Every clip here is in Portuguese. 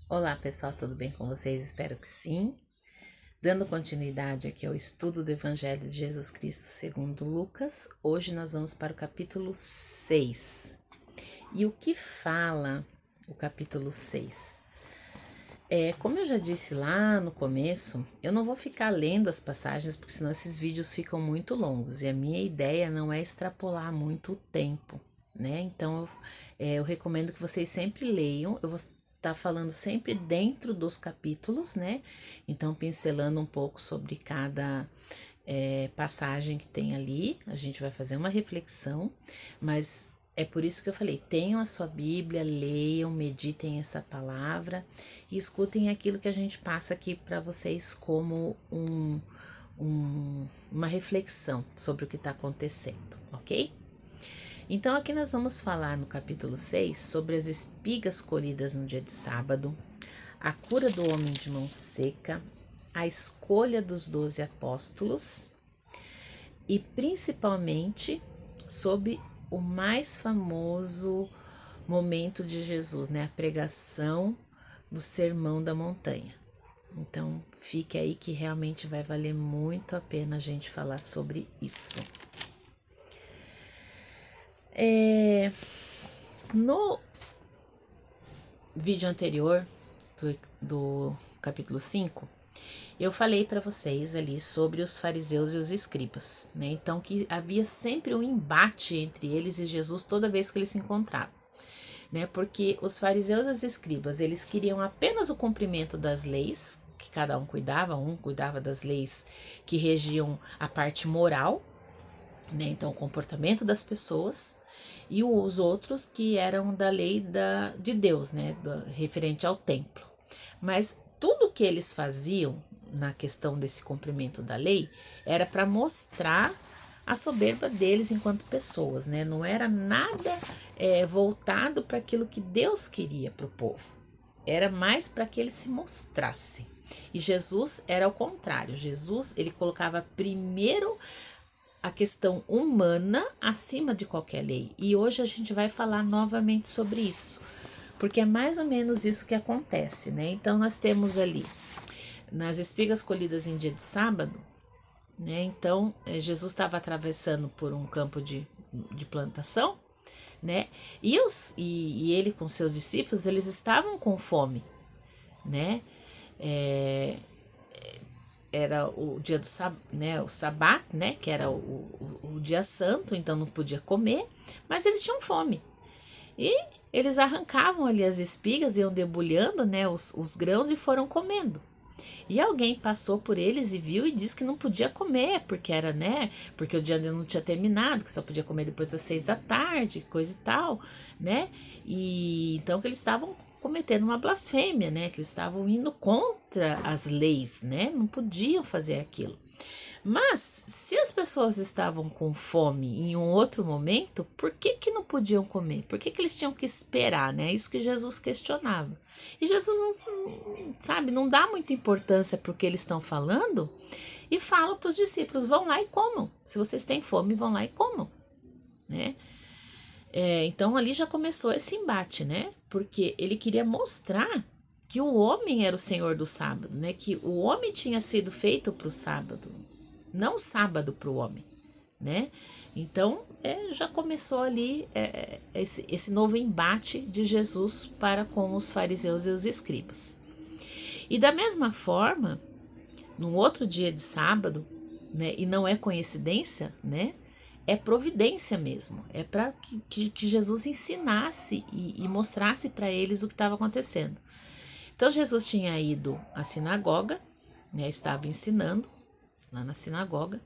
Olá pessoal, tudo bem com vocês? Espero que sim. Dando continuidade aqui ao estudo do Evangelho de Jesus Cristo segundo Lucas, hoje nós vamos para o capítulo 6. E o que fala o capítulo 6? Como eu já disse lá no começo, eu não vou ficar lendo as passagens, porque senão esses vídeos ficam muito longos, e a minha ideia não é extrapolar muito o tempo, né? Então, eu recomendo que vocês sempre leiam, eu vou estar falando sempre dentro dos capítulos, né? Então, pincelando um pouco sobre cada passagem que tem ali, a gente vai fazer uma reflexão, mas é por isso que eu falei: tenham a sua Bíblia, leiam, meditem essa palavra e escutem aquilo que a gente passa aqui para vocês como uma reflexão sobre o que está acontecendo, ok? Então, aqui nós vamos falar no capítulo 6 sobre as espigas colhidas no dia de sábado, a cura do homem de mão seca, a escolha dos 12 apóstolos e principalmente sobre o mais famoso momento de Jesus, né? A pregação do Sermão da Montanha. Então, fique aí que realmente vai valer muito a pena a gente falar sobre isso. No vídeo anterior do capítulo 5, eu falei para vocês ali sobre os fariseus e os escribas, né? Então, que havia sempre um embate entre eles e Jesus toda vez que eles se encontravam, né? Porque os fariseus e os escribas, eles queriam apenas o cumprimento das leis, que cada um cuidava das leis que regiam a parte moral, né? Então, o comportamento das pessoas, e os outros que eram da lei de Deus, né? Referente ao templo. Mas tudo que eles faziam na questão desse cumprimento da lei era para mostrar a soberba deles enquanto pessoas, né? Não era nada voltado para aquilo que Deus queria para o povo. Era mais para que eles se mostrassem. E Jesus era o contrário. Jesus, ele colocava primeiro a questão humana acima de qualquer lei. E hoje a gente vai falar novamente sobre isso, porque é mais ou menos isso que acontece, né? Então nós temos ali nas espigas colhidas em dia de sábado, né? Então Jesus estava atravessando por um campo de plantação, né? E ele com seus discípulos, eles estavam com fome, né? Era o dia do né, o sabat, né, que era o dia santo, então não podia comer, mas eles tinham fome. E eles arrancavam ali as espigas, iam debulhando, né, os grãos e foram comendo. E alguém passou por eles e viu e disse que não podia comer, porque era, né, porque o dia ainda não tinha terminado, que só podia comer depois das 6 da tarde, coisa e tal, né, e então que eles estavam cometendo uma blasfêmia, né, que eles estavam indo contra as leis, né, não podiam fazer aquilo. Mas, se as pessoas estavam com fome em um outro momento, por que que não podiam comer? Por que que eles tinham que esperar, né? Isso que Jesus questionava. E Jesus não, sabe, não dá muita importância para o que eles estão falando e fala para os discípulos: vão lá e comam. Se vocês têm fome, vão lá e comam, né? Então ali já começou esse embate, né? Porque ele queria mostrar que o homem era o senhor do sábado, né? Que o homem tinha sido feito para o sábado, não o sábado para o homem, né? Então já começou ali esse novo embate de Jesus para com os fariseus e os escribas. E da mesma forma, no outro dia de sábado, né? E não é coincidência, né? É providência mesmo, é para que Jesus ensinasse e mostrasse para eles o que estava acontecendo. Então Jesus tinha ido à sinagoga, né, estava ensinando lá na sinagoga,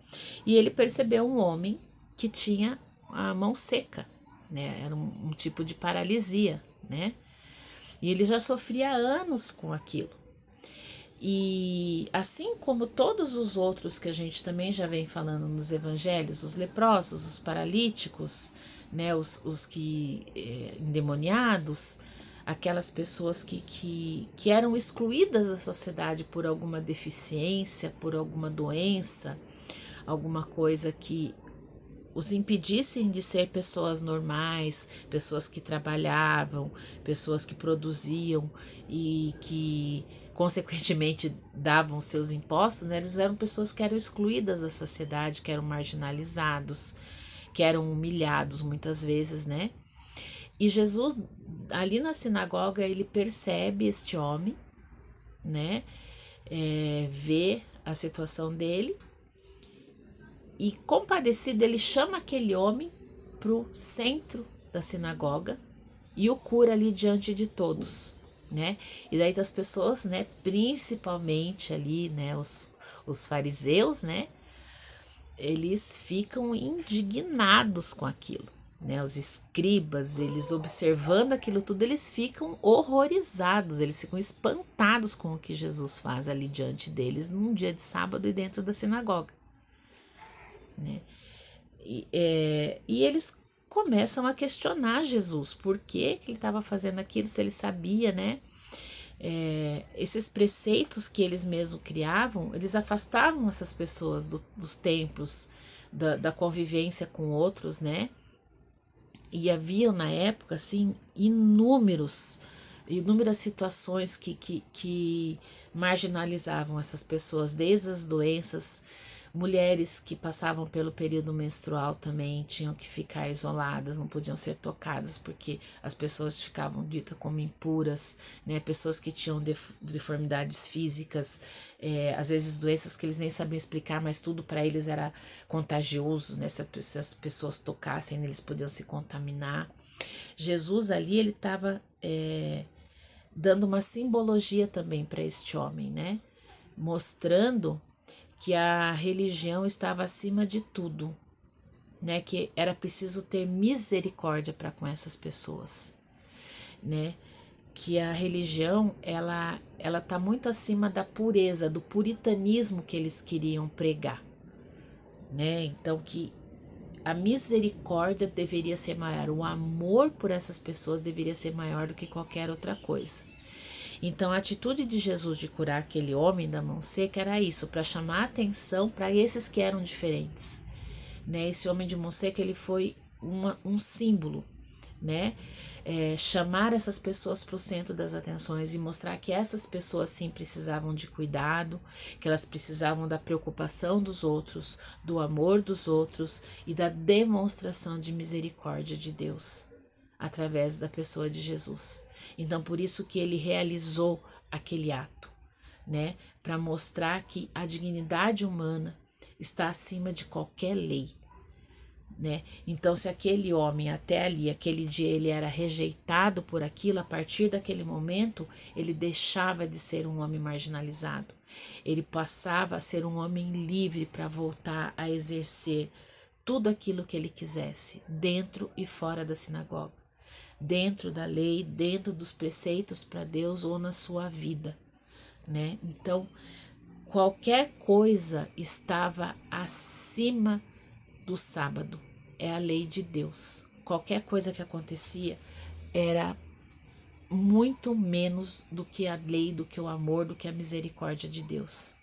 e ele percebeu um homem que tinha a mão seca, né, era um tipo de paralisia, né, e ele já sofria há anos com aquilo. E assim como todos os outros que a gente também já vem falando nos evangelhos, os leprosos, os paralíticos, né, os que endemoniados, aquelas pessoas que eram excluídas da sociedade por alguma deficiência, por alguma doença, alguma coisa que os impedissem de ser pessoas normais, pessoas que trabalhavam, pessoas que produziam e que consequentemente davam seus impostos, né? Eles eram pessoas que eram excluídas da sociedade, que eram marginalizados, que eram humilhados muitas vezes, né? E Jesus, ali na sinagoga, ele percebe este homem, né? Vê a situação dele e, compadecido, ele chama aquele homem para o centro da sinagoga e o cura ali diante de todos, né? E daí as pessoas, né, principalmente ali, né, os fariseus, né, eles ficam indignados com aquilo, né? Os escribas, eles observando aquilo tudo, eles ficam horrorizados, eles ficam espantados com o que Jesus faz ali diante deles num dia de sábado e dentro da sinagoga, né? E eles começam a questionar Jesus, por que ele estava fazendo aquilo, se ele sabia, né? Esses preceitos que eles mesmos criavam, eles afastavam essas pessoas dos templos, da convivência com outros, né? E havia na época, assim, inúmeras situações que marginalizavam essas pessoas, desde as doenças. Mulheres que passavam pelo período menstrual também tinham que ficar isoladas, não podiam ser tocadas porque as pessoas ficavam ditas como impuras, né? Pessoas que tinham deformidades físicas, às vezes doenças que eles nem sabiam explicar, mas tudo para eles era contagioso, né? Se as pessoas tocassem, eles podiam se contaminar. Jesus ali, ele estava dando uma simbologia também para este homem, né? Mostrando que a religião estava acima de tudo, né? Que era preciso ter misericórdia para com essas pessoas, né? Que a religião ela tá muito acima da pureza, do puritanismo que eles queriam pregar, né? Então que a misericórdia deveria ser maior, o amor por essas pessoas deveria ser maior do que qualquer outra coisa. Então a atitude de Jesus de curar aquele homem da mão seca era isso, para chamar a atenção para esses que eram diferentes, né? Esse homem de mão seca, ele foi um símbolo, né? Chamar essas pessoas para o centro das atenções e mostrar que essas pessoas sim precisavam de cuidado, que elas precisavam da preocupação dos outros, do amor dos outros e da demonstração de misericórdia de Deus através da pessoa de Jesus. Então, por isso que ele realizou aquele ato, né? Para mostrar que a dignidade humana está acima de qualquer lei, né? Então, se aquele homem até ali, aquele dia, ele era rejeitado por aquilo, a partir daquele momento, ele deixava de ser um homem marginalizado. Ele passava a ser um homem livre para voltar a exercer tudo aquilo que ele quisesse, dentro e fora da sinagoga, dentro da lei, dentro dos preceitos para Deus ou na sua vida, né? Então, qualquer coisa estava acima do sábado, é a lei de Deus. Qualquer coisa que acontecia era muito menos do que a lei, do que o amor, do que a misericórdia de Deus.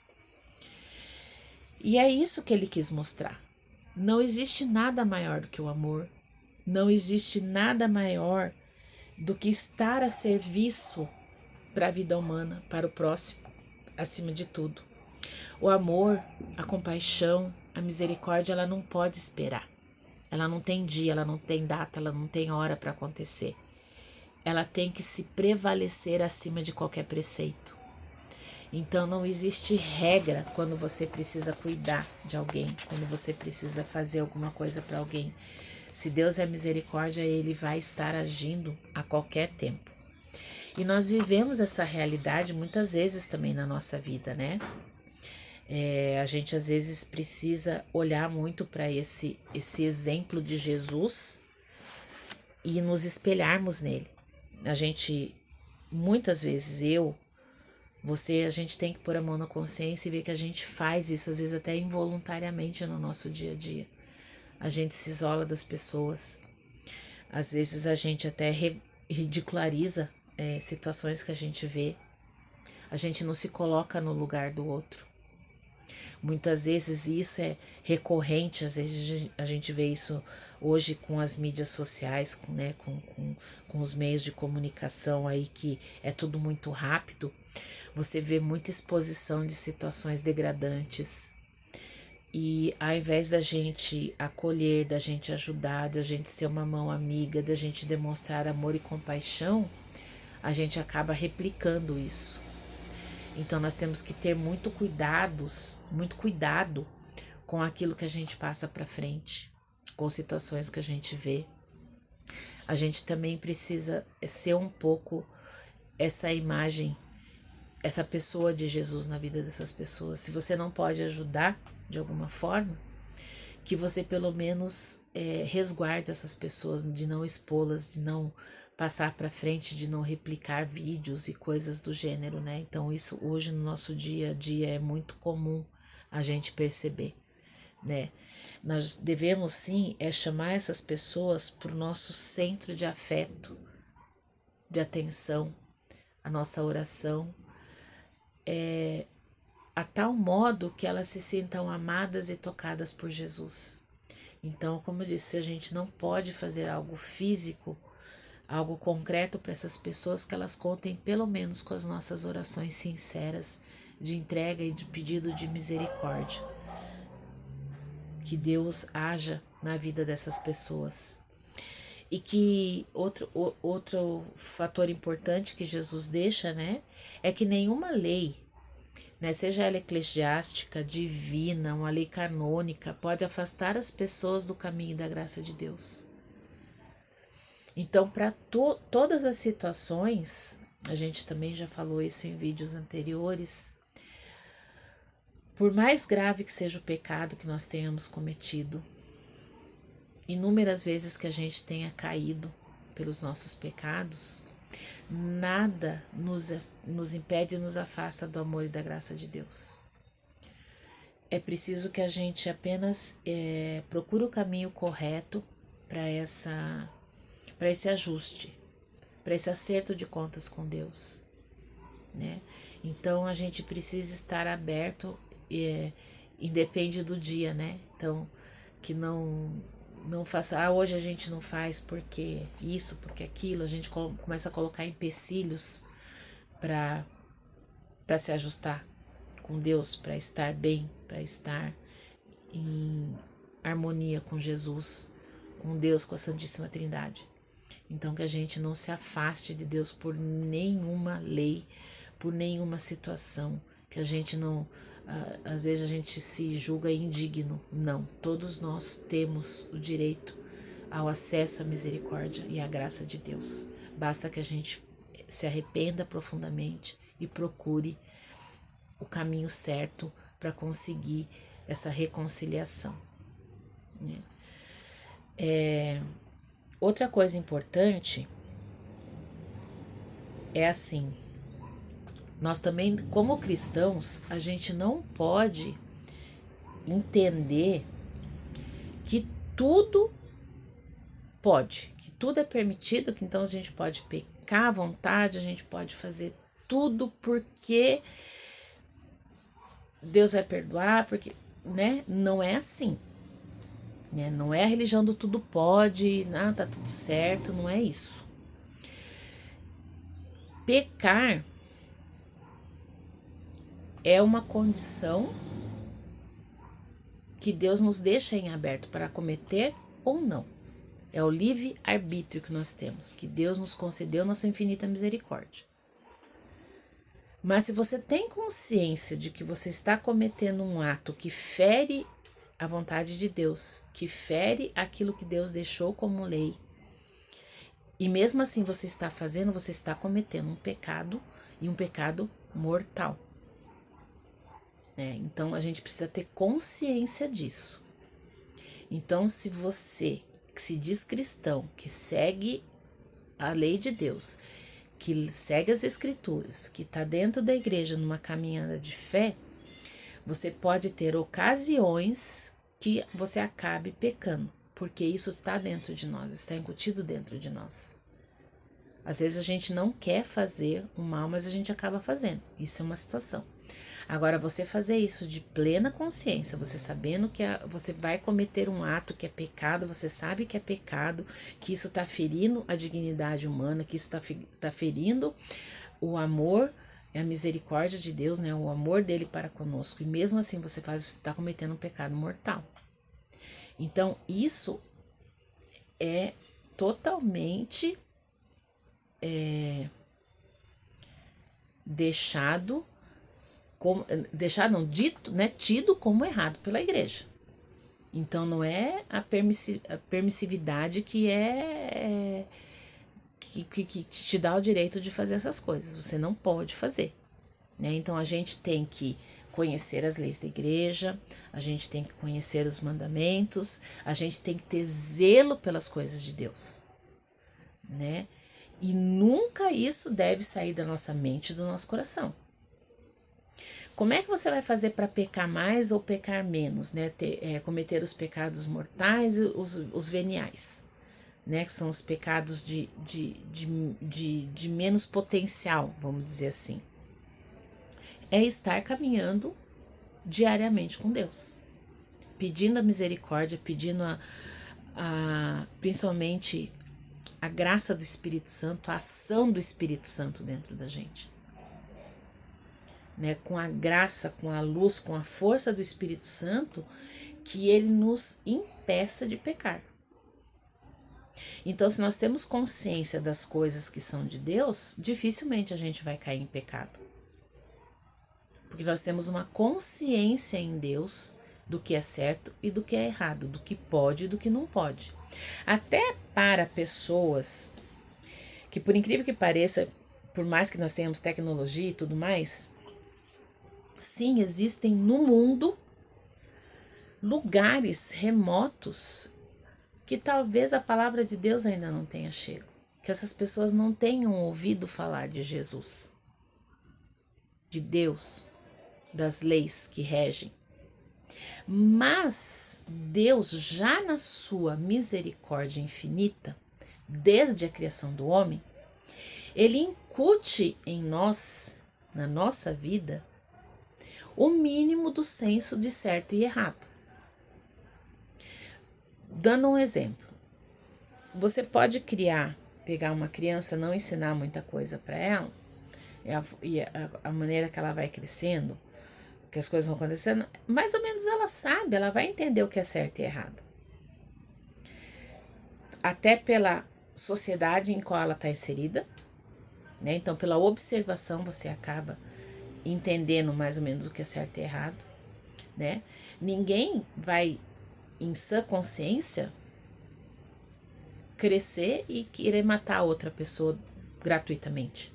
E é isso que ele quis mostrar. Não existe nada maior do que o amor, não existe nada maior do que estar a serviço para a vida humana, para o próximo, acima de tudo. O amor, a compaixão, a misericórdia, ela não pode esperar. Ela não tem dia, ela não tem data, ela não tem hora para acontecer. Ela tem que se prevalecer acima de qualquer preceito. Então não existe regra quando você precisa cuidar de alguém, quando você precisa fazer alguma coisa para alguém. Se Deus é misericórdia, Ele vai estar agindo a qualquer tempo. E nós vivemos essa realidade muitas vezes também na nossa vida, né? A gente às vezes precisa olhar muito para esse exemplo de Jesus e nos espelharmos nele. A gente, muitas vezes, você, a gente tem que pôr a mão na consciência e ver que a gente faz isso, às vezes até involuntariamente no nosso dia a dia. A gente se isola das pessoas, às vezes a gente até ridiculariza situações que a gente vê, a gente não se coloca no lugar do outro. Muitas vezes isso é recorrente, às vezes a gente vê isso hoje com as mídias sociais, né, com os meios de comunicação aí, que é tudo muito rápido. Você vê muita exposição de situações degradantes. E ao invés da gente acolher, da gente ajudar, da gente ser uma mão amiga, da gente demonstrar amor e compaixão, a gente acaba replicando isso. Então nós temos que ter muito cuidado com aquilo que a gente passa para frente, com situações que a gente vê. A gente também precisa ser um pouco essa imagem, essa pessoa de Jesus na vida dessas pessoas. Se você não pode ajudar de alguma forma, que você pelo menos resguarde essas pessoas, de não expô-las, de não passar para frente, de não replicar vídeos e coisas do gênero, né? Então isso hoje no nosso dia a dia é muito comum a gente perceber, né? Nós devemos sim chamar essas pessoas para o nosso centro de afeto, de atenção, a nossa oração, a tal modo que elas se sintam amadas e tocadas por Jesus. Então, como eu disse, a gente não pode fazer algo físico, algo concreto para essas pessoas, que elas contem pelo menos com as nossas orações sinceras de entrega e de pedido de misericórdia. Que Deus haja na vida dessas pessoas. E que outro fator importante que Jesus deixa, né, é que nenhuma lei, né, seja ela eclesiástica, divina, uma lei canônica, pode afastar as pessoas do caminho da graça de Deus. Então, para todas as situações, a gente também já falou isso em vídeos anteriores, por mais grave que seja o pecado que nós tenhamos cometido, inúmeras vezes que a gente tenha caído pelos nossos pecados, nada nos impede e nos afasta do amor e da graça de Deus. É preciso que a gente apenas procure o caminho correto para esse ajuste, para esse acerto de contas com Deus, né? Então a gente precisa estar aberto, independe do dia, né? Então que não faça, hoje a gente não faz porque isso, porque aquilo, a gente começa a colocar empecilhos para se ajustar com Deus, para estar bem, para estar em harmonia com Jesus, com Deus, com a Santíssima Trindade. Então que a gente não se afaste de Deus por nenhuma lei, por nenhuma situação, que a gente não, às vezes a gente se julga indigno. Não, todos nós temos o direito ao acesso à misericórdia e à graça de Deus. Basta que a gente se arrependa profundamente e procure o caminho certo para conseguir essa reconciliação, né? Outra coisa importante é assim, nós também, como cristãos, a gente não pode entender que tudo pode, que tudo é permitido, que então a gente pode pecar à vontade, a gente pode fazer tudo porque Deus vai perdoar, porque, né? Não é assim, né? Não é a religião do tudo pode, tá tudo certo, não é isso. Pecar é uma condição que Deus nos deixa em aberto para cometer ou não. É o livre-arbítrio que nós temos, que Deus nos concedeu na sua infinita misericórdia. Mas se você tem consciência de que você está cometendo um ato que fere a vontade de Deus, que fere aquilo que Deus deixou como lei, e mesmo assim você está fazendo, você está cometendo um pecado, e um pecado mortal. Então a gente precisa ter consciência disso. Então, se você que se diz cristão, que segue a lei de Deus, que segue as escrituras, que está dentro da igreja numa caminhada de fé, você pode ter ocasiões que você acabe pecando, porque isso está dentro de nós, está incutido dentro de nós. Às vezes a gente não quer fazer o mal, mas a gente acaba fazendo. Isso é uma situação. Agora, você fazer isso de plena consciência, você sabendo que você vai cometer um ato que é pecado, você sabe que é pecado, que isso está ferindo a dignidade humana, que isso está ferindo o amor e a misericórdia de Deus, né? O amor dele para conosco. E mesmo assim você está cometendo um pecado mortal. Então, isso é totalmente dito, né, tido como errado pela igreja. Então não é a permissividade que te dá o direito de fazer essas coisas. Você não pode fazer, né? Então a gente tem que conhecer as leis da igreja, a gente tem que conhecer os mandamentos, a gente tem que ter zelo pelas coisas de Deus, né? E nunca isso deve sair da nossa mente e do nosso coração. Como é que você vai fazer para pecar mais ou pecar menos, né? Cometer os pecados mortais e os veniais, né? Que são os pecados de menos potencial, vamos dizer assim. É estar caminhando diariamente com Deus, pedindo a misericórdia, pedindo principalmente a graça do Espírito Santo, a ação do Espírito Santo dentro da gente. Né, com a graça, com a luz, com a força do Espírito Santo, que ele nos impeça de pecar. Então, se nós temos consciência das coisas que são de Deus, dificilmente a gente vai cair em pecado. Porque nós temos uma consciência em Deus do que é certo e do que é errado, do que pode e do que não pode. Até para pessoas que, por incrível que pareça, por mais que nós tenhamos tecnologia e tudo mais, sim, existem no mundo lugares remotos que talvez a palavra de Deus ainda não tenha chego, que essas pessoas não tenham ouvido falar de Jesus, de Deus, das leis que regem. Mas Deus, já na sua misericórdia infinita, desde a criação do homem, ele incute em nós, na nossa vida, o mínimo do senso de certo e errado. Dando um exemplo, você pode pegar uma criança, não ensinar muita coisa para ela, e a maneira que ela vai crescendo, que as coisas vão acontecendo, mais ou menos ela sabe, ela vai entender o que é certo e errado. Até pela sociedade em qual ela está inserida, né? Então, pela observação, você acaba entendendo mais ou menos o que é certo e errado, né? Ninguém vai, em sã consciência, crescer e querer matar outra pessoa gratuitamente,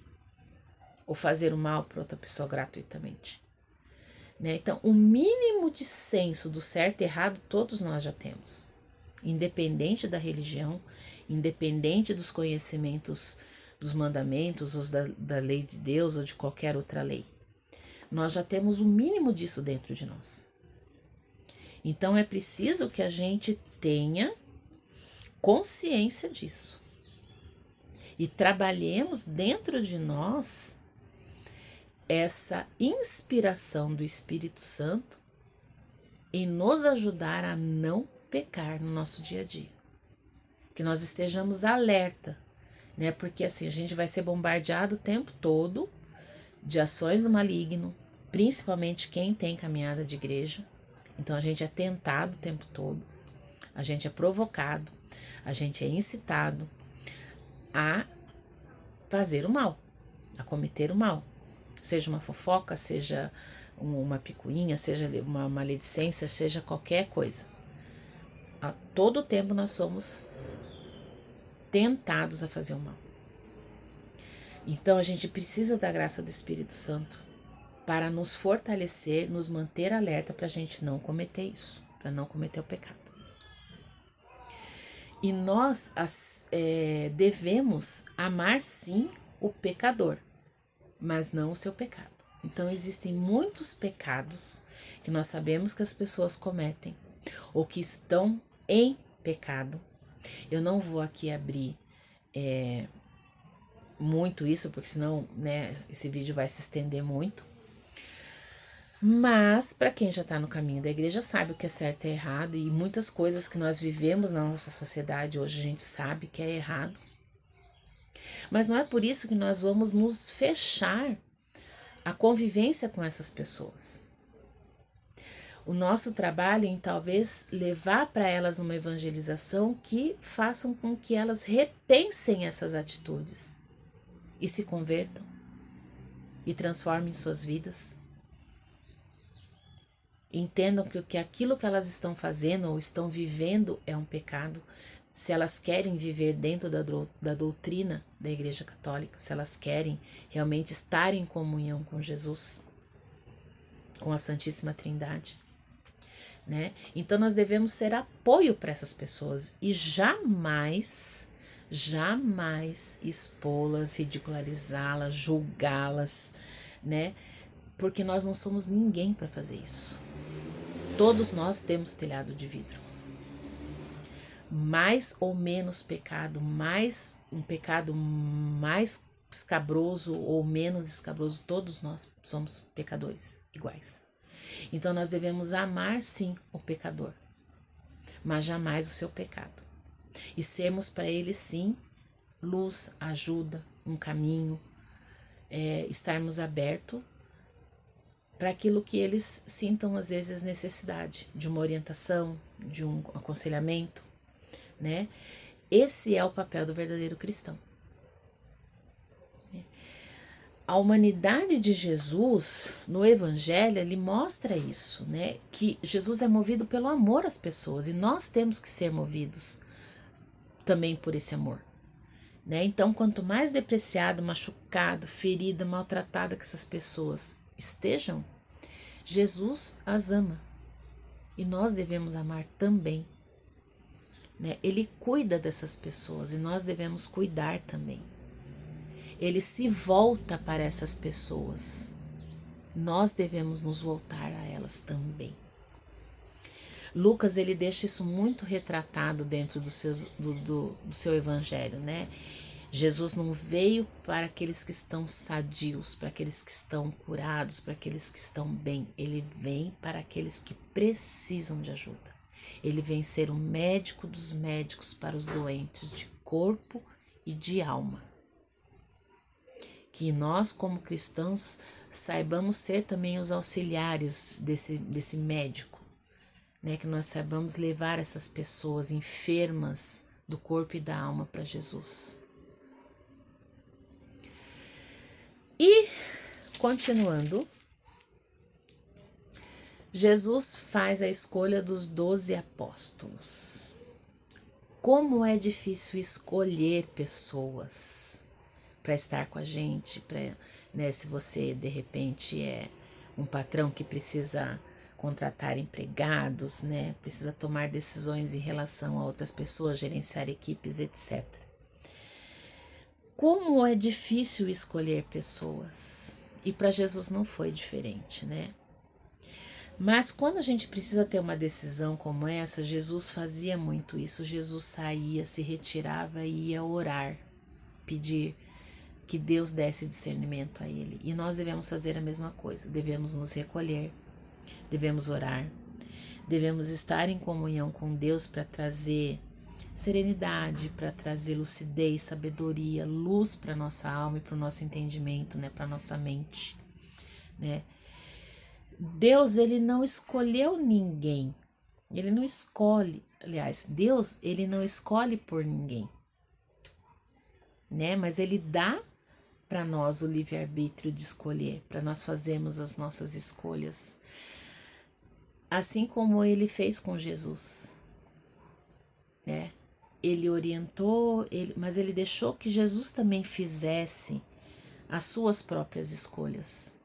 ou fazer o mal para outra pessoa gratuitamente, né? Então, o mínimo de senso do certo e errado todos nós já temos, independente da religião, independente dos conhecimentos dos mandamentos, ou da lei de Deus, ou de qualquer outra lei. Nós já temos o mínimo disso dentro de nós. Então é preciso que a gente tenha consciência disso e trabalhemos dentro de nós essa inspiração do Espírito Santo em nos ajudar a não pecar no nosso dia a dia. Que nós estejamos alerta, né? Porque assim, a gente vai ser bombardeado o tempo todo de ações do maligno, principalmente quem tem caminhada de igreja. Então a gente é tentado o tempo todo, a gente é provocado, a gente é incitado a fazer o mal, a cometer o mal. Seja uma fofoca, seja uma picuinha, seja uma maledicência, seja qualquer coisa. A todo tempo nós somos tentados a fazer o mal. Então a gente precisa da graça do Espírito Santo para nos fortalecer, nos manter alerta para a gente não cometer isso, para não cometer o pecado. E nós devemos amar sim o pecador, mas não o seu pecado. Então existem muitos pecados que nós sabemos que as pessoas cometem ou que estão em pecado. Eu não vou aqui abrir muito isso, porque senão, né, esse vídeo vai se estender muito. Mas, para quem já está no caminho da igreja, sabe o que é certo e errado, e muitas coisas que nós vivemos na nossa sociedade hoje a gente sabe que é errado. Mas não é por isso que nós vamos nos fechar à convivência com essas pessoas. O nosso trabalho em talvez levar para elas uma evangelização que façam com que elas repensem essas atitudes e se convertam e transformem suas vidas. Entendam que aquilo que elas estão fazendo ou estão vivendo é um pecado. Se elas querem viver dentro da doutrina da Igreja Católica, se elas querem realmente estar em comunhão com Jesus, com a Santíssima Trindade, né? Então nós devemos ser apoio para essas pessoas e jamais expô-las, ridicularizá-las, julgá-las, né? Porque nós não somos ninguém para fazer isso. Todos nós temos telhado de vidro. Mais ou menos pecado, um pecado mais escabroso ou menos escabroso, todos nós somos pecadores iguais. Então nós devemos amar sim o pecador, mas jamais o seu pecado. E sermos para ele sim luz, ajuda, um caminho, estarmos abertos para aquilo que eles sintam às vezes necessidade, de uma orientação, de um aconselhamento, né? Esse é o papel do verdadeiro cristão. A humanidade de Jesus, no Evangelho, ele mostra isso, né? Que Jesus é movido pelo amor às pessoas e nós temos que ser movidos também por esse amor, né? Então, quanto mais depreciado, machucado, ferida, maltratada que essas pessoas estejam, Jesus as ama e nós devemos amar também, né? Ele cuida dessas pessoas e nós devemos cuidar também. Ele se volta para essas pessoas. Nós devemos nos voltar a elas também. Lucas, ele deixa isso muito retratado dentro do seu evangelho, né? Jesus não veio para aqueles que estão sadios, para aqueles que estão curados, para aqueles que estão bem. Ele vem para aqueles que precisam de ajuda. Ele vem ser o médico dos médicos para os doentes de corpo e de alma. Que nós, como cristãos, saibamos ser também os auxiliares desse médico, né? Que nós saibamos levar essas pessoas enfermas do corpo e da alma para Jesus. E, continuando, Jesus faz a escolha dos 12 apóstolos. Como é difícil escolher pessoas para estar com a gente, né, se você de repente é um patrão que precisa contratar empregados, né, precisa tomar decisões em relação a outras pessoas, gerenciar equipes, etc. Como é difícil escolher pessoas, e para Jesus não foi diferente, né? Mas quando a gente precisa ter uma decisão como essa, Jesus fazia muito isso. Jesus saía, se retirava e ia orar, pedir que Deus desse discernimento a ele. E nós devemos fazer a mesma coisa. Devemos nos recolher, devemos orar, devemos estar em comunhão com Deus para trazer serenidade, para trazer lucidez, sabedoria, luz para nossa alma e para o nosso entendimento, né, para nossa mente, né? Deus, ele não escolheu ninguém. Ele não escolhe, aliás, Deus, ele não escolhe por ninguém, né? Mas ele dá para nós o livre-arbítrio de escolher, para nós fazermos as nossas escolhas. Assim como ele fez com Jesus, né? Ele orientou, mas ele deixou que Jesus também fizesse as suas próprias escolhas,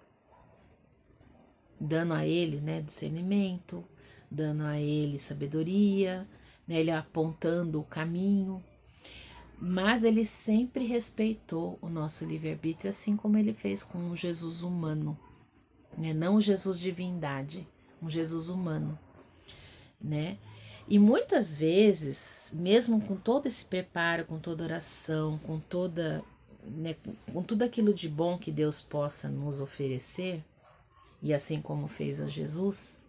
dando a ele, né, discernimento, dando a ele sabedoria, né, ele apontando o caminho, mas ele sempre respeitou o nosso livre-arbítrio, assim como ele fez com um Jesus humano, né, não um Jesus divindade, um Jesus humano, né? E muitas vezes, mesmo com todo esse preparo, com toda oração, com toda, né, com tudo aquilo de bom que Deus possa nos oferecer, e assim como fez a Jesus,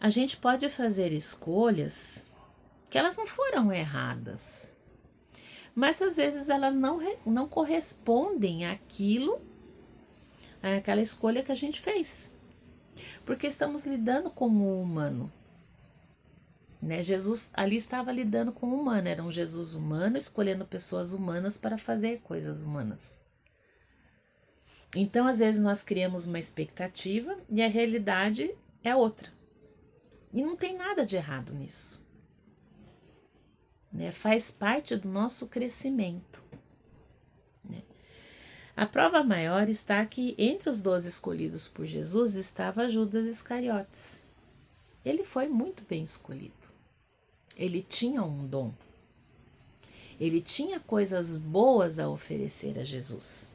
a gente pode fazer escolhas que elas não foram erradas, mas às vezes elas não correspondem àquela escolha que a gente fez, porque estamos lidando com o humano. Né? Jesus ali estava lidando com o humano, era um Jesus humano escolhendo pessoas humanas para fazer coisas humanas. Então, às vezes, nós criamos uma expectativa e a realidade é outra. E não tem nada de errado nisso. Né? Faz parte do nosso crescimento. Né? A prova maior está que entre os 12 escolhidos por Jesus estava Judas Iscariotes. Ele foi muito bem escolhido. Ele tinha um dom. Ele tinha coisas boas a oferecer a Jesus.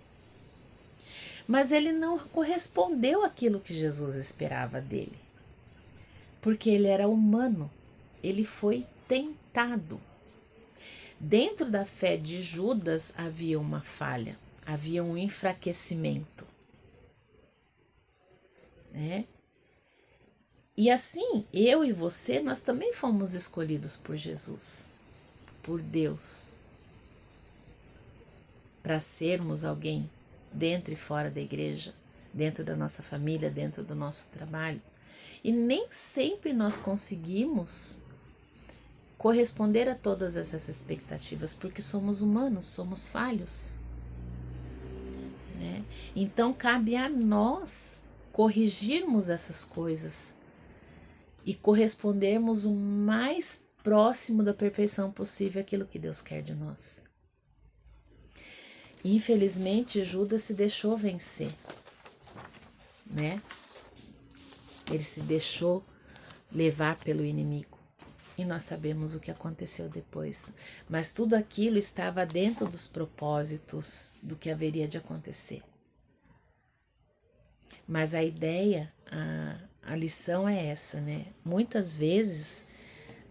Mas ele não correspondeu àquilo que Jesus esperava dele. Porque ele era humano. Ele foi tentado. Dentro da fé de Judas havia uma falha. Havia um enfraquecimento. Né? E assim, eu e você, nós também fomos escolhidos por Jesus, por Deus, para sermos alguém dentro e fora da igreja, dentro da nossa família, dentro do nosso trabalho. E nem sempre nós conseguimos corresponder a todas essas expectativas, porque somos humanos, somos falhos. Né? Então, cabe a nós corrigirmos essas coisas e correspondermos o mais próximo da perfeição possível àquilo que Deus quer de nós. Infelizmente, Judas se deixou vencer, né? Ele se deixou levar pelo inimigo. E nós sabemos o que aconteceu depois. Mas tudo aquilo estava dentro dos propósitos do que haveria de acontecer. Mas a ideia, a lição é essa, né? Muitas vezes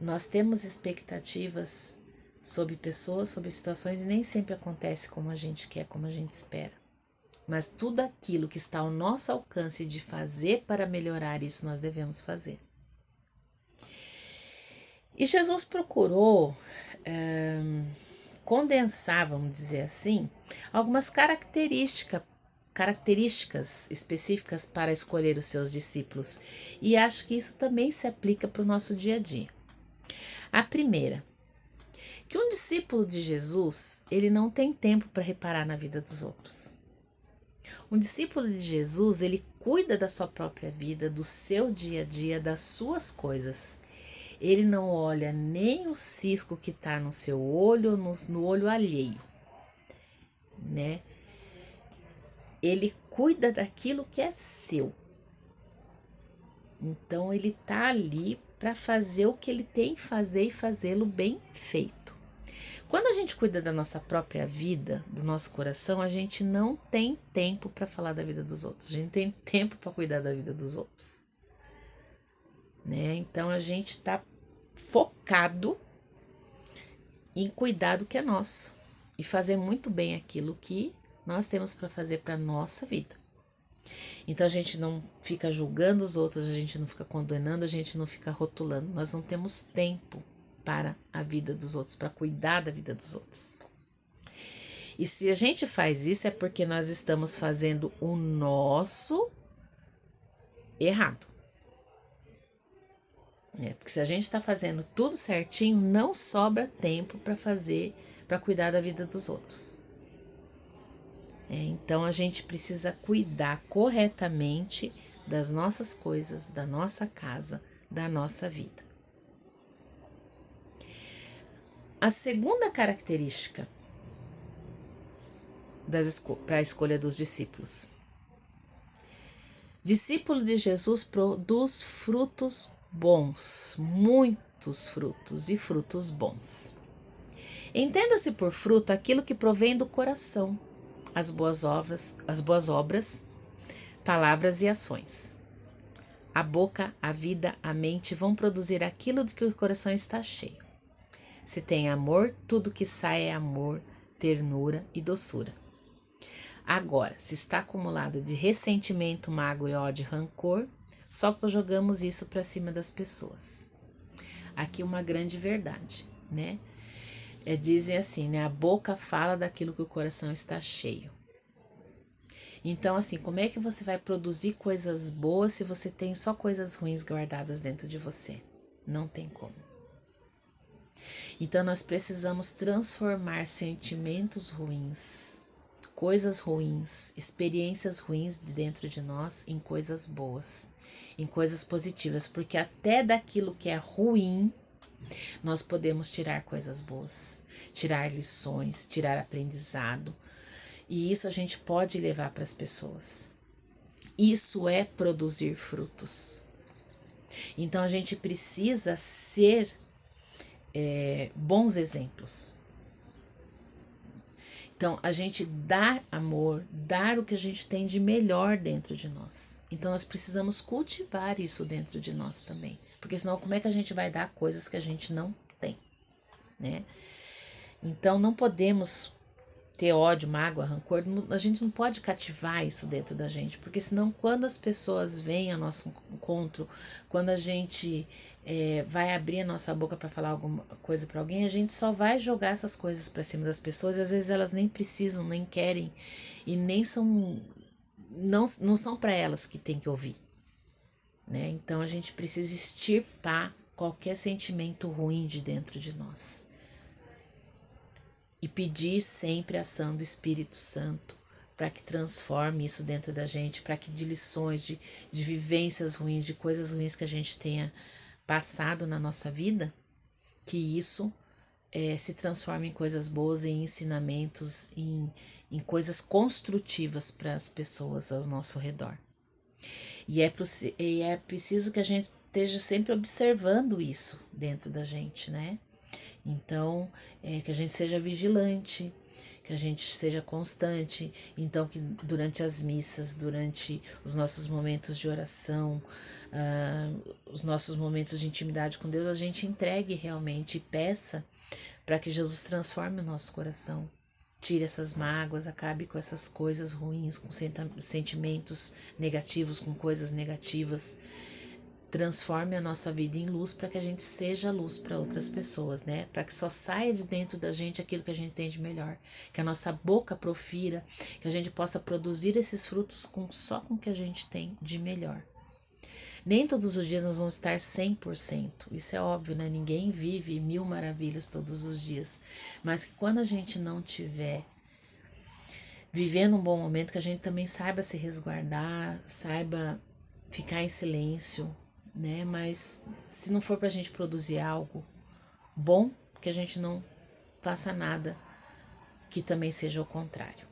nós temos expectativas sobre pessoas, sobre situações e nem sempre acontece como a gente quer, como a gente espera. Mas tudo aquilo que está ao nosso alcance de fazer para melhorar isso, nós devemos fazer. E Jesus procurou condensar, vamos dizer assim, algumas características específicas para escolher os seus discípulos. E acho que isso também se aplica para o nosso dia a dia. A primeira, que um discípulo de Jesus, ele não tem tempo para reparar na vida dos outros. Um discípulo de Jesus, ele cuida da sua própria vida, do seu dia a dia, das suas coisas. Ele não olha nem o cisco que está no seu olho, no olho alheio, né? Ele cuida daquilo que é seu. Então, ele está ali para fazer o que ele tem que fazer e fazê-lo bem feito. Quando a gente cuida da nossa própria vida, do nosso coração, a gente não tem tempo para falar da vida dos outros. A gente tem tempo para cuidar da vida dos outros. Né? Então, a gente está focado em cuidar do que é nosso e fazer muito bem aquilo que nós temos para fazer para a nossa vida. Então, a gente não fica julgando os outros, a gente não fica condenando, a gente não fica rotulando. Nós não temos tempo para a vida dos outros, para cuidar da vida dos outros. E se a gente faz isso é porque nós estamos fazendo o nosso errado. Porque se a gente está fazendo tudo certinho, não sobra tempo para cuidar da vida dos outros. Então a gente precisa cuidar corretamente das nossas coisas, da nossa casa, da nossa vida. A segunda característica para a escolha dos discípulos. Discípulo de Jesus produz frutos bons, muitos frutos e frutos bons. Entenda-se por fruto aquilo que provém do coração, as boas obras, palavras e ações. A boca, a vida, a mente vão produzir aquilo do que o coração está cheio. Se tem amor, tudo que sai é amor, ternura e doçura. Agora, se está acumulado de ressentimento, mágoa, ódio e rancor, só jogamos isso para cima das pessoas. Aqui uma grande verdade, né? Dizem assim, né? A boca fala daquilo que o coração está cheio. Então, assim, como é que você vai produzir coisas boas se você tem só coisas ruins guardadas dentro de você? Não tem como. Então, nós precisamos transformar sentimentos ruins, coisas ruins, experiências ruins de dentro de nós em coisas boas, em coisas positivas, porque até daquilo que é ruim, nós podemos tirar coisas boas, tirar lições, tirar aprendizado, e isso a gente pode levar para as pessoas. Isso é produzir frutos. Então a gente precisa ser bons exemplos. Então, a gente dar amor, dar o que a gente tem de melhor dentro de nós. Então, nós precisamos cultivar isso dentro de nós também. Porque senão, como é que a gente vai dar coisas que a gente não tem, né? Então, não podemos ter ódio, mágoa, rancor. A gente não pode cativar isso dentro da gente. Porque senão, quando as pessoas vêm ao nosso encontro, quando a gente vai abrir a nossa boca para falar alguma coisa para alguém, a gente só vai jogar essas coisas para cima das pessoas, e às vezes elas nem precisam, nem querem, e nem são, não são para elas que tem que ouvir, né? Então a gente precisa extirpar qualquer sentimento ruim de dentro de nós e pedir sempre a ação do Espírito Santo para que transforme isso dentro da gente, para que de lições, de vivências ruins, de coisas ruins que a gente tenha passado na nossa vida, que isso se transforme em coisas boas, em ensinamentos, em coisas construtivas para as pessoas ao nosso redor. E é preciso que a gente esteja sempre observando isso dentro da gente, né? Então, que a gente seja vigilante, que a gente seja constante. Então, que durante as missas, durante os nossos momentos de oração, os nossos momentos de intimidade com Deus, a gente entregue realmente e peça para que Jesus transforme o nosso coração. Tire essas mágoas, acabe com essas coisas ruins, com sentimentos negativos, com coisas negativas. Transforme a nossa vida em luz para que a gente seja luz para outras pessoas, né? Para que só saia de dentro da gente aquilo que a gente tem de melhor. Que a nossa boca profira, que a gente possa produzir esses frutos só com o que a gente tem de melhor. Nem todos os dias nós vamos estar 100%. Isso é óbvio, né? Ninguém vive 1000 maravilhas todos os dias. Mas que quando a gente não tiver vivendo um bom momento, que a gente também saiba se resguardar, saiba ficar em silêncio, né? Mas se não for pra gente produzir algo bom, que a gente não faça nada que também seja o contrário.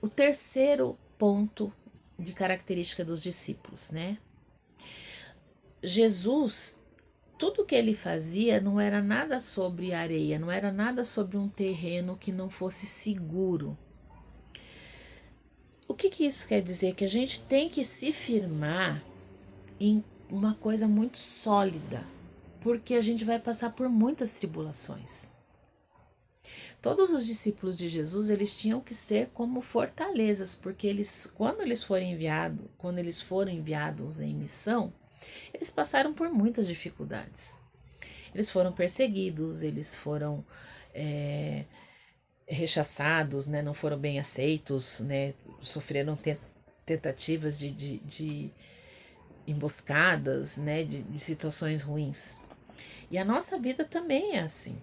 O terceiro ponto de característica dos discípulos, né? Jesus, tudo que ele fazia não era nada sobre areia, não era nada sobre um terreno que não fosse seguro. O que isso quer dizer? Que a gente tem que se firmar em uma coisa muito sólida, porque a gente vai passar por muitas tribulações. Todos os discípulos de Jesus, eles tinham que ser como fortalezas, porque quando eles foram enviados em missão, eles passaram por muitas dificuldades. Eles foram perseguidos, eles foram rechaçados, né? Não foram bem aceitos, né? Sofreram tentativas de emboscadas, né? De situações ruins. E a nossa vida também é assim.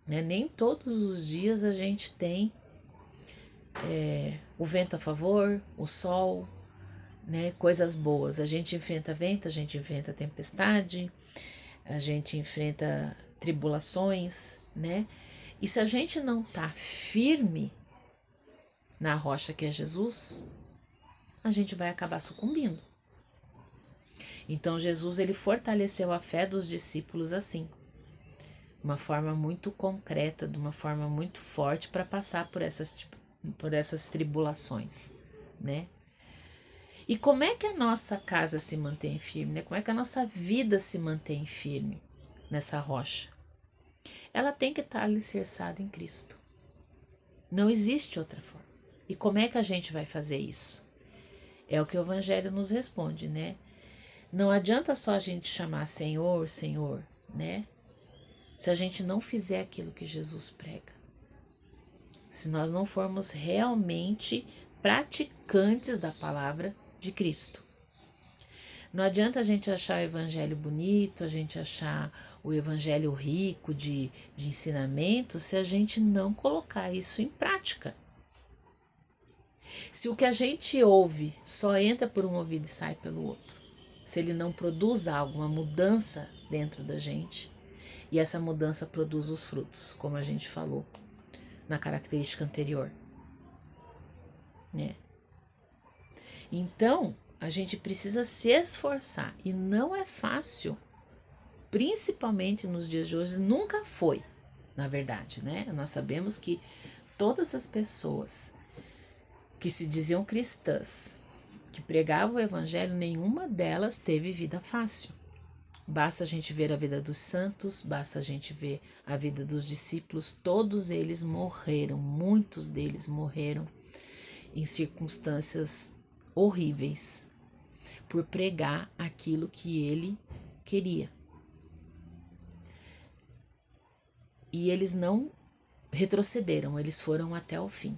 Né? Nem todos os dias a gente tem o vento a favor, o sol, né? Coisas boas. A gente enfrenta vento, a gente enfrenta tempestade, a gente enfrenta tribulações, né? E se a gente não tá firme na rocha que é Jesus, a gente vai acabar sucumbindo. Então Jesus, ele fortaleceu a fé dos discípulos assim, de uma forma muito concreta, de uma forma muito forte para passar por essas tribulações, né? E como é que a nossa casa se mantém firme, né? Como é que a nossa vida se mantém firme nessa rocha? ela tem que estar alicerçada em Cristo. Não existe outra forma. E como é que a gente vai fazer isso? É o que o Evangelho nos responde, né? Não adianta só a gente chamar Senhor, Senhor, né? Se a gente não fizer aquilo que Jesus prega. Se nós não formos realmente praticantes da palavra de Cristo. Não adianta a gente achar o evangelho bonito, a gente achar o evangelho rico de ensinamento, se a gente não colocar isso em prática. Se o que a gente ouve só entra por um ouvido e sai pelo outro, se ele não produz algo, uma mudança dentro da gente, e essa mudança produz os frutos, como a gente falou na característica anterior, né? Então, a gente precisa se esforçar, e não é fácil, principalmente nos dias de hoje, nunca foi, na verdade, né? Nós sabemos que todas as pessoas que se diziam cristãs, que pregavam o evangelho, nenhuma delas teve vida fácil. Basta a gente ver a vida dos santos, basta a gente ver a vida dos discípulos, todos eles morreram, muitos deles morreram em circunstâncias horríveis, por pregar aquilo que ele queria. E eles não retrocederam, eles foram até o fim.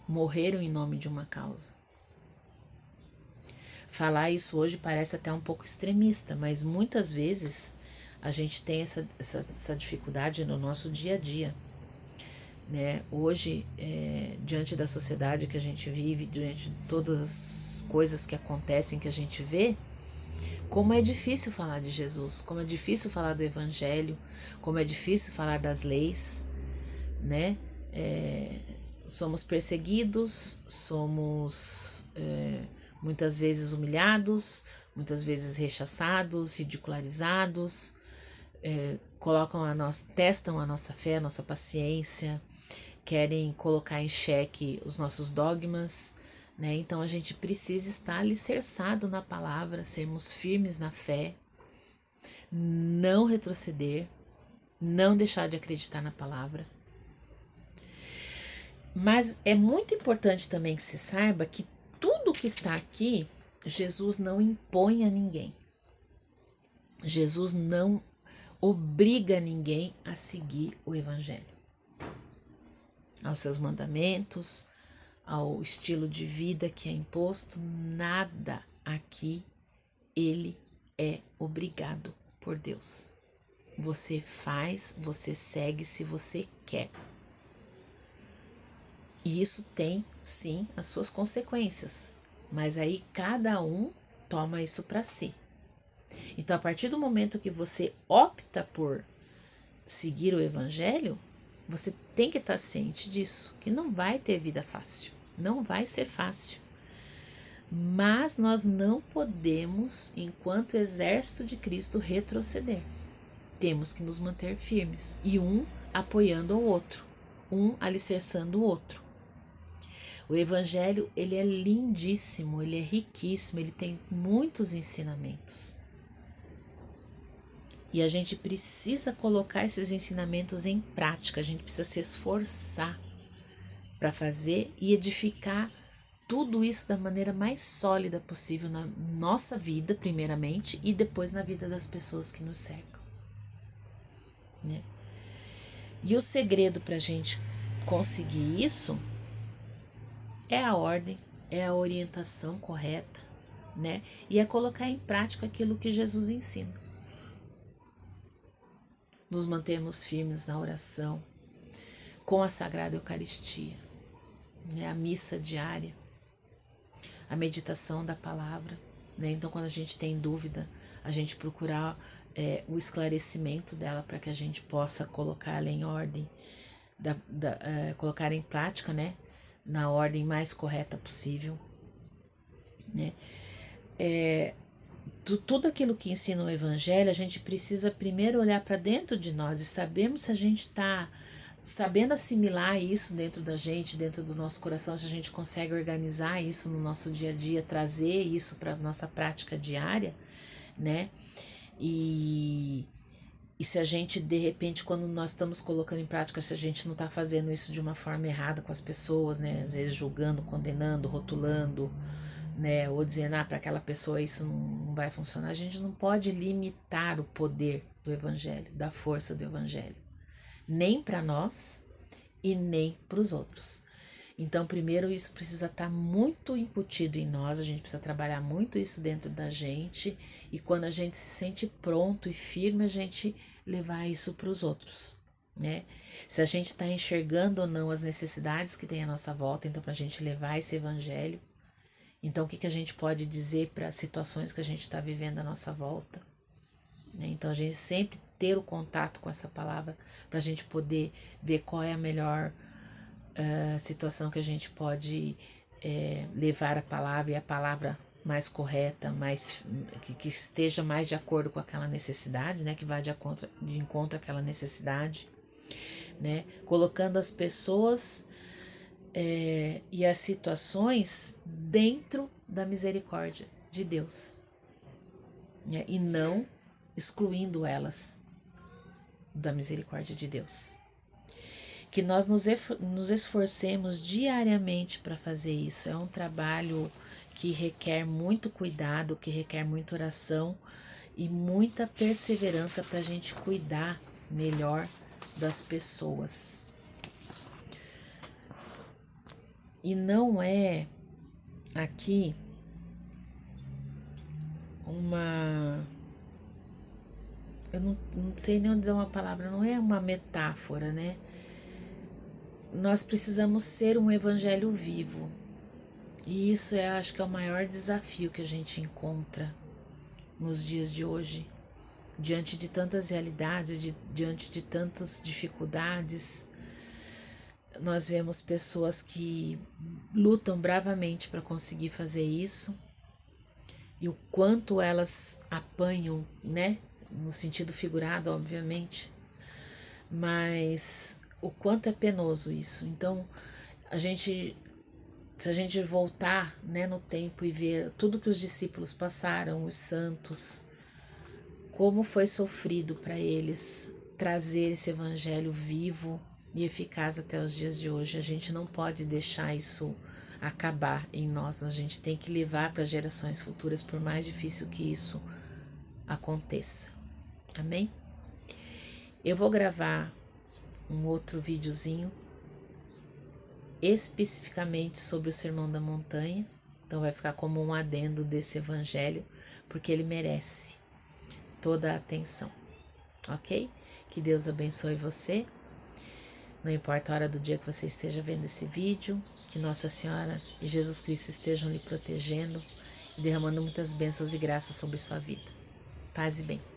Morreram em nome de uma causa. Falar isso hoje parece até um pouco extremista, mas muitas vezes a gente tem essa dificuldade no nosso dia a dia. Né? Hoje, diante da sociedade que a gente vive, diante de todas as coisas que acontecem, que a gente vê, como é difícil falar de Jesus, como é difícil falar do Evangelho, como é difícil falar das leis, né? Somos perseguidos, somos muitas vezes humilhados, muitas vezes rechaçados, ridicularizados, testam a nossa fé, a nossa paciência, querem colocar em xeque os nossos dogmas, né? Então a gente precisa estar alicerçado na palavra, sermos firmes na fé, não retroceder, não deixar de acreditar na palavra. Mas é muito importante também que se saiba que tudo que está aqui, Jesus não impõe a ninguém. Jesus não obriga ninguém a seguir o Evangelho, aos seus mandamentos, ao estilo de vida que é imposto. Nada aqui ele é obrigado por Deus. Você faz, você segue se você quer. E isso tem, sim, as suas consequências, mas aí cada um toma isso para si. Então, a partir do momento que você opta por seguir o Evangelho, você tem que estar ciente disso, que não vai ter vida fácil, não vai ser fácil. Mas nós não podemos, enquanto exército de Cristo, retroceder. Temos que nos manter firmes, e um apoiando o outro, um alicerçando o outro. O Evangelho, ele é lindíssimo, ele é riquíssimo, ele tem muitos ensinamentos. E a gente precisa colocar esses ensinamentos em prática, a gente precisa se esforçar para fazer e edificar tudo isso da maneira mais sólida possível na nossa vida, primeiramente, e depois na vida das pessoas que nos cercam, né? E o segredo para a gente conseguir isso é a ordem, é a orientação correta, né? E é colocar em prática aquilo que Jesus ensina. Nos mantermos firmes na oração, com a Sagrada Eucaristia, né? A missa diária, a meditação da palavra, né? Então, quando a gente tem dúvida, a gente procurar o esclarecimento dela para que a gente possa colocá-la em ordem, colocar em prática, né? Na ordem mais correta possível, né? Tudo aquilo que ensina o Evangelho, a gente precisa primeiro olhar para dentro de nós e sabermos se a gente está sabendo assimilar isso dentro da gente, dentro do nosso coração, se a gente consegue organizar isso no nosso dia a dia, trazer isso para a nossa prática diária, né? E E se a gente, de repente, quando nós estamos colocando em prática, se a gente não está fazendo isso de uma forma errada com as pessoas, né? Às vezes julgando, condenando, rotulando, né? Ou dizendo, para aquela pessoa isso não vai funcionar. A gente não pode limitar o poder do Evangelho, da força do Evangelho. Nem para nós e nem para os outros. Então, primeiro, isso precisa estar muito incutido em nós, a gente precisa trabalhar muito isso dentro da gente, e quando a gente se sente pronto e firme, a gente levar isso para os outros, né? Se a gente está enxergando ou não as necessidades que tem à nossa volta, então, para a gente levar esse evangelho, então, o que a gente pode dizer para situações que a gente está vivendo à nossa volta, né? Então, a gente sempre ter o contato com essa palavra, para a gente poder ver qual é a melhor situação que a gente pode levar a palavra, e a palavra mais correta, mais que esteja mais de acordo com aquela necessidade, né, que vá de encontro àquela necessidade, né, colocando as pessoas e as situações dentro da misericórdia de Deus, né, e não excluindo elas da misericórdia de Deus. Que nós nos esforcemos diariamente para fazer isso. É um trabalho que requer muito cuidado, que requer muita oração e muita perseverança para a gente cuidar melhor das pessoas. E não é aqui eu não sei nem dizer uma palavra, não é uma metáfora, né? Nós precisamos ser um evangelho vivo. E isso acho que é o maior desafio que a gente encontra nos dias de hoje. Diante de tantas realidades, diante de tantas dificuldades, nós vemos pessoas que lutam bravamente para conseguir fazer isso. E o quanto elas apanham, né? No sentido figurado, obviamente. Mas o quanto é penoso isso. Então, se a gente voltar, né, no tempo e ver tudo que os discípulos passaram, os santos, como foi sofrido para eles trazer esse evangelho vivo e eficaz até os dias de hoje, a gente não pode deixar isso acabar em nós. A gente tem que levar para gerações futuras, por mais difícil que isso aconteça. Amém? Eu vou gravar um outro videozinho especificamente sobre o Sermão da Montanha, então vai ficar como um adendo desse evangelho, porque ele merece toda a atenção, ok? Que Deus abençoe você, não importa a hora do dia que você esteja vendo esse vídeo, que Nossa Senhora e Jesus Cristo estejam lhe protegendo e derramando muitas bênçãos e graças sobre sua vida. Paz e bem.